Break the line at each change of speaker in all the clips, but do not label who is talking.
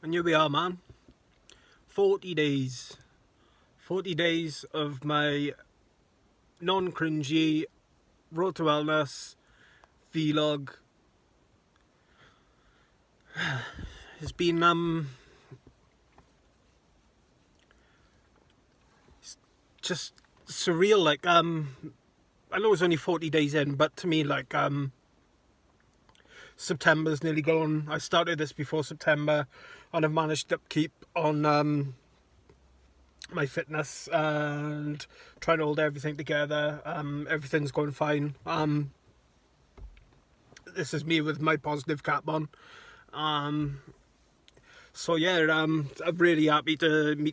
And here we are, man. 40 days. 40 days of my non-cringy Road to Wellness vlog. It's been it's just surreal. Like I know it's only 40 days in, but to me, like September's nearly gone. I started this before September, and I've managed to keep on my fitness and trying to hold everything together. Everything's going fine. This is me with my positive cap on. So yeah, I'm really happy to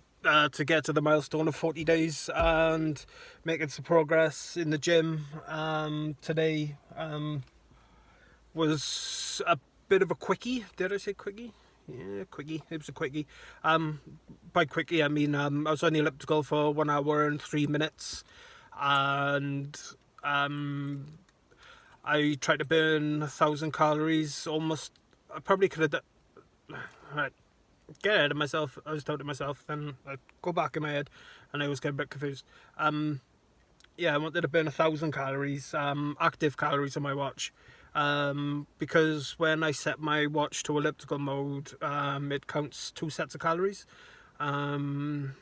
get to the milestone of 40 days and making some progress in the gym. Today was a bit of a quickie. Did I say quickie? Yeah, quickie. It was a quickie. By quickie I mean I was on the elliptical for 1 hour and 3 minutes, and I tried to burn 1,000 calories. Almost. I probably could have done. Right, get ahead of myself. I was talking to myself, then I go back in my head, and I always get a bit confused. Yeah, I wanted to burn 1,000 calories, active calories on my watch. Because when I set my watch to elliptical mode, it counts 2 sets of calories, the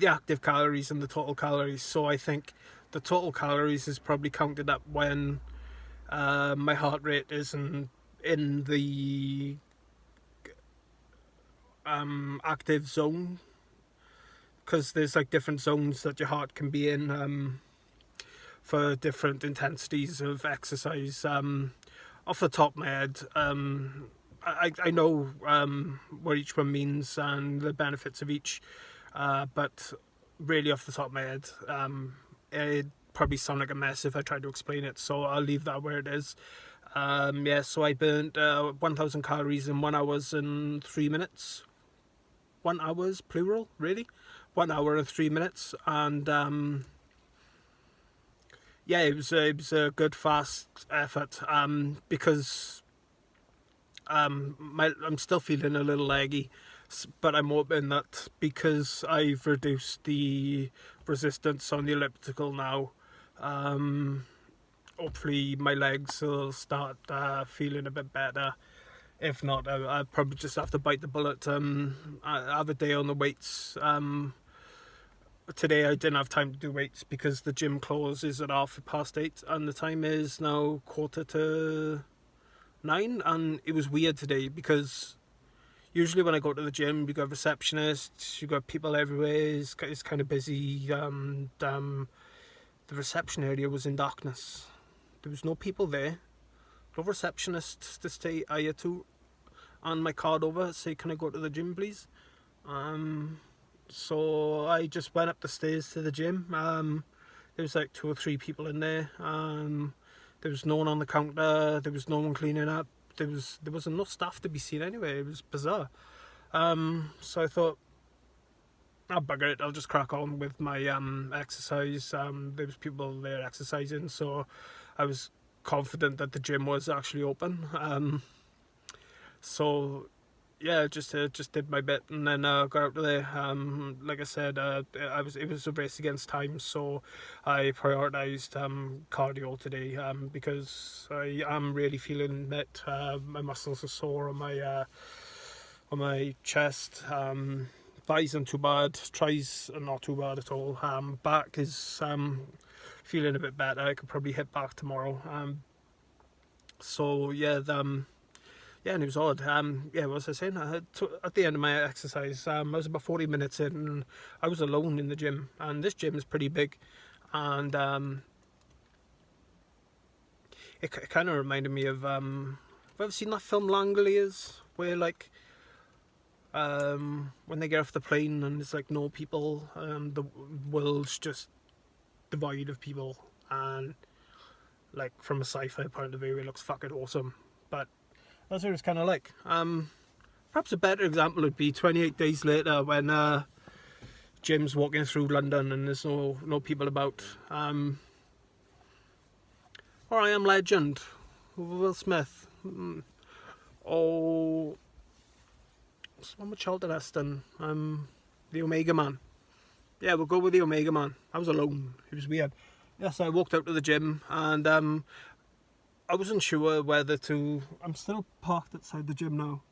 active calories and the total calories. So I think the total calories is probably counted up when my heart rate isn't in the active zone, because there's like different zones that your heart can be in for different intensities of exercise. Off the top of my head, I know what each one means and the benefits of each, but really off the top of my head, it'd probably sound like a mess if I tried to explain it, so I'll leave that where it is. Yeah, so I burnt 1,000 calories in 1 hour and 3 minutes. 1 hour, plural, really? 1 hour and 3 minutes, and yeah, it was a good fast effort, because I'm still feeling a little leggy, but I'm hoping that because I've reduced the resistance on the elliptical now, hopefully my legs will start feeling a bit better. If not, I'll probably just have to bite the bullet. I have a day on the weights. Today I didn't have time to do weights because the gym closes at 8:30, and the time is now 9:15. And it was weird today because usually when I go to the gym, you got receptionists, you got people everywhere. It's kind of busy. The reception area was in darkness. There was no people there, no receptionists to say hiya to, and my card over, say, can I go to the gym please? So I just went up the stairs to the gym. There was like 2 or 3 people in there. There was no one on the counter. There was no one cleaning up. There wasn't no staff to be seen anyway. It was bizarre. So I thought, I'll bugger it. I'll just crack on with my exercise. There was people there exercising, so I was confident that the gym was actually open. So yeah, just did my bit, and then got out of there. Like I said, it was a race against time, so I prioritised cardio today, because I am really feeling it. My muscles are sore on my chest. Thighs aren't too bad. Tries are not too bad at all. Back is feeling a bit better. I could probably hit back tomorrow. So yeah, yeah, and it was odd. Yeah, what was I saying? At the end of my exercise, I was about 40 minutes in, and I was alone in the gym. And this gym is pretty big, and it kind of reminded me of. Have you ever seen that film Langoliers, where like when they get off the plane and it's like no people, the world's just devoid of people, and like from a sci-fi point of view, it looks fucking awesome. But that's what it's kind of like. Perhaps a better example would be 28 days later when Jim's walking through London and there's no people about. Or I Am Legend, Will Smith. Oh, what's the one with Charlton Heston? The Omega Man. Yeah, we'll go with the Omega Man. I was alone. It was weird. Yes, I walked out to the gym and I wasn't sure whether to... I'm still parked outside the gym now.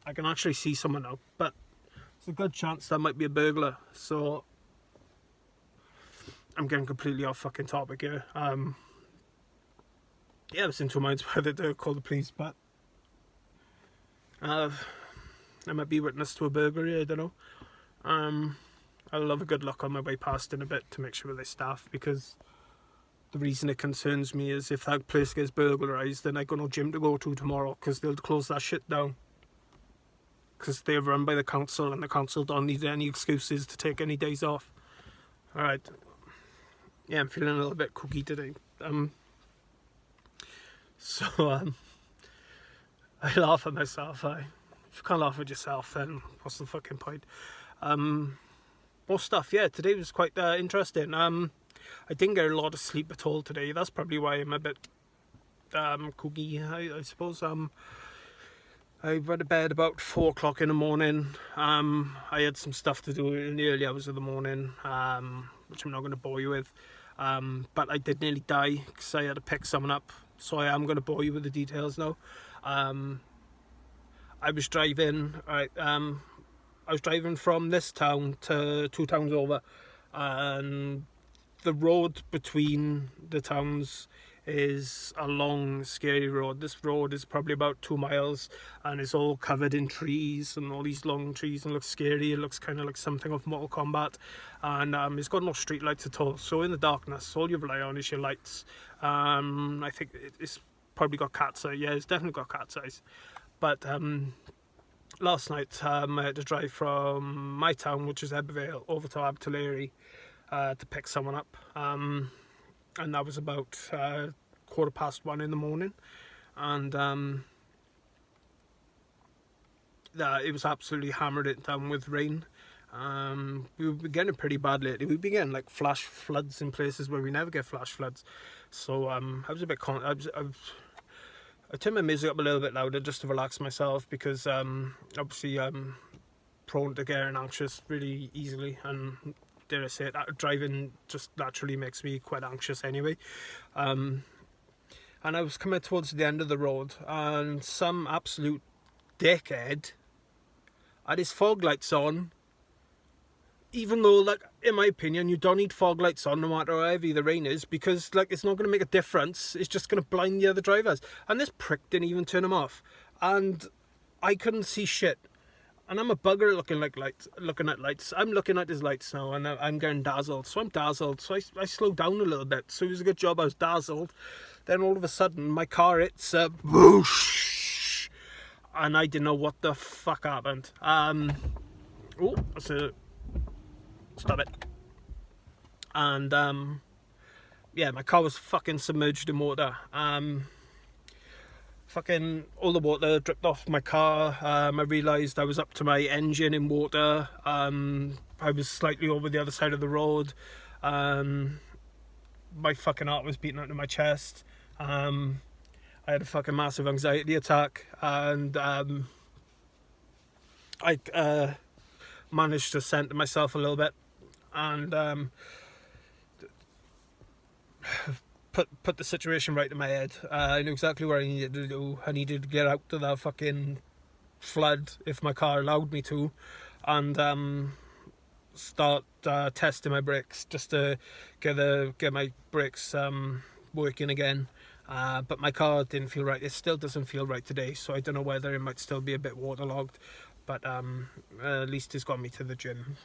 I can actually see someone now, but there's a good chance that might be a burglar. So I'm getting completely off fucking topic here. Yeah, I was in two minds whether to call the police, but I might be witness to a burglary, I don't know. I'll have a good look on my way past in a bit to make sure they staff, because the reason it concerns me is if that place gets burglarised, then I got no gym to go to tomorrow, because they'll close that shit down. Because they're run by the council, and the council don't need any excuses to take any days off. Alright. Yeah, I'm feeling a little bit kooky today. I laugh at myself. If you can't laugh at yourself, then what's the fucking point? More stuff. Yeah, today was quite interesting. I didn't get a lot of sleep at all today. That's probably why I'm a bit kooky, I suppose. I went to bed about 4 o'clock in the morning. I had some stuff to do in the early hours of the morning, which I'm not going to bore you with. But I did nearly die because I had to pick someone up. So I am going to bore you with the details now. I was driving. I was driving from this town to 2 towns over, and the road between the towns is a long, scary road. This road is probably about 2 miles, and it's all covered in trees and all these long trees, and looks scary. It looks kind of like something of Mortal Kombat, and it's got no street lights at all. So in the darkness, all you rely on is your lights. I think it's probably got cat's eye. Yeah, it's definitely got cat's eyes. But last night I had to drive from my town, which is Ebbvale, over to Abertillery to pick someone up. And that was about 1:15 in the morning, and it was absolutely hammered it down with rain. We've been getting it pretty bad lately. We've been getting like flash floods in places where we never get flash floods. So I was a bit I turned my music up a little bit louder just to relax myself, because obviously I'm prone to getting anxious really easily, and dare I say it, driving just naturally makes me quite anxious anyway. And I was coming towards the end of the road, and some absolute dickhead had his fog lights on, even though, like, in my opinion, you don't need fog lights on no matter how heavy the rain is, because, like, it's not going to make a difference. It's just going to blind the other drivers. And this prick didn't even turn them off, and I couldn't see shit. And I'm a bugger looking at lights. I'm looking at his lights now, and I'm getting dazzled. So I'm dazzled. So I slowed down a little bit. So it was a good job I was dazzled. Then all of a sudden, my car hits a whoosh, and I didn't know what the fuck happened. Oh, that's a... Stop it. And yeah, my car was fucking submerged in water. Fucking all the water dripped off my car. I realised I was up to my engine in water. I was slightly over the other side of the road. My fucking heart was beating out of my chest. I had a fucking massive anxiety attack, and I managed to center myself a little bit, and put the situation right in my head. I knew exactly what I needed to do. I needed to get out to that fucking flood if my car allowed me to, and start testing my brakes just to get my brakes working again. But my car didn't feel right. It still doesn't feel right today, so I don't know whether it might still be a bit waterlogged. But at least it's got me to the gym.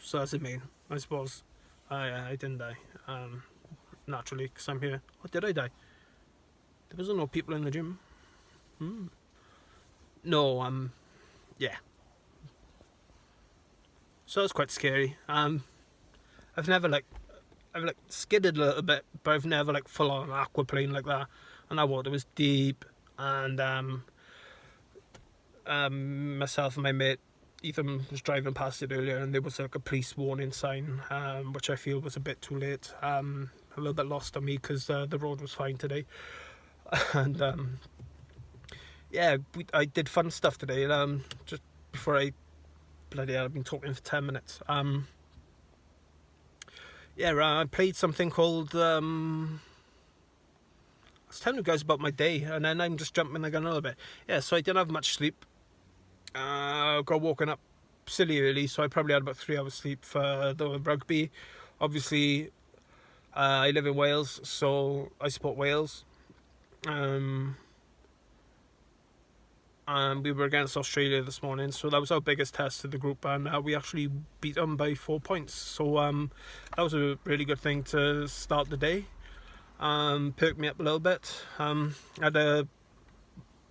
So that's the main, I suppose. I didn't die. Naturally, because I'm here. Or did I die? There wasn't no people in the gym. No, yeah. So that's quite scary. I've skidded a little bit, but I've never like full on aquaplane like that. And that water was deep, and myself and my mate Ethan was driving past it earlier, and there was like a police warning sign, which I feel was a bit too late. A little bit lost on me because the road was fine today, and yeah, I did fun stuff today. Just before bloody hell, I've been talking for 10 minutes. Yeah, I played something called. I was telling you guys about my day, and then I'm just jumping the gun a little bit. Yeah, so I didn't have much sleep. Got woken up silly early, so I probably had about 3 hours sleep for the rugby. Obviously, I live in Wales, so I support Wales. And we were against Australia this morning, so that was our biggest test of the group, and we actually beat them by 4 points. So that was a really good thing to start the day. Perked me up a little bit. Had a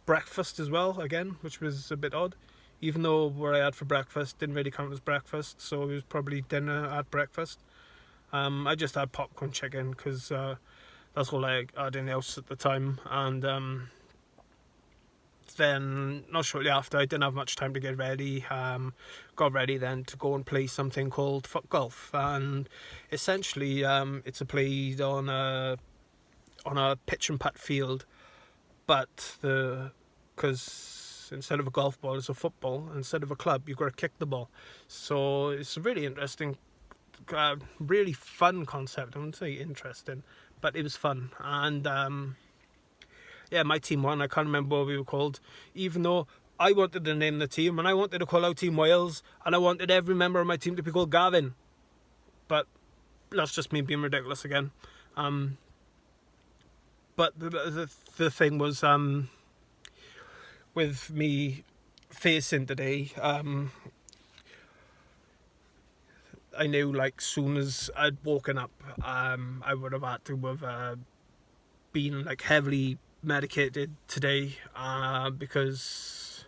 breakfast as well again, which was a bit odd, even though what I had for breakfast didn't really count as breakfast, so it was probably dinner at breakfast. I just had popcorn chicken because that's all I had in the house at the time, and then not shortly after, I didn't have much time to get ready. Got ready then to go and play something called footgolf, and essentially it's a play on a pitch and putt field, but because instead of a golf ball it's a football, instead of a club you've got to kick the ball. So it's a really interesting, really fun concept. I wouldn't say interesting, but it was fun. And yeah, my team won. I can't remember what we were called, even though I wanted to name the team, and I wanted to call out Team Wales, and I wanted every member of my team to be called Gavin. But that's just me being ridiculous again. But the thing was, with me facing today, I knew like soon as I'd woken up, I would have had to have been like heavily medicated today, because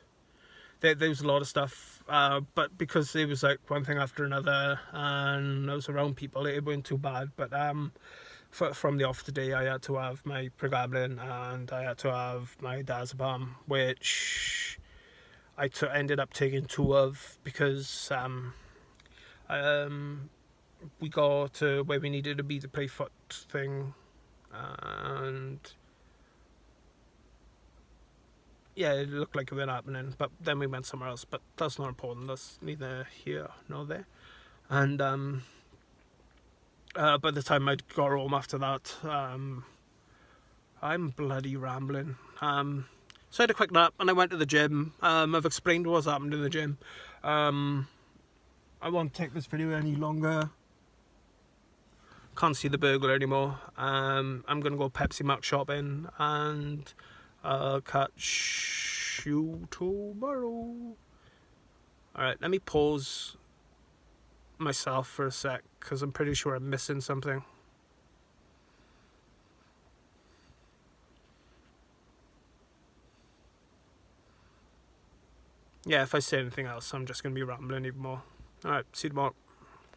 there was a lot of stuff, but because it was like one thing after another and I was around people, it wasn't too bad. But from the off today, I had to have my pregabalin and I had to have my diazepam, which I ended up taking 2 of, because we got to where we needed to be to play foot thing, and yeah, it looked like it wasn't happening, but then we went somewhere else, but that's not important. That's neither here nor there. And by the time I got home after that, I'm bloody rambling. So I had a quick nap and I went to the gym. I've explained what's happened in the gym. I won't take this video any longer. Can't see the burglar anymore. I'm gonna go Pepsi Max shopping, and I'll catch you tomorrow. Alright, let me pause myself for a sec, because I'm pretty sure I'm missing something. Yeah, if I say anything else, I'm just going to be rambling even more. Alright, see you tomorrow.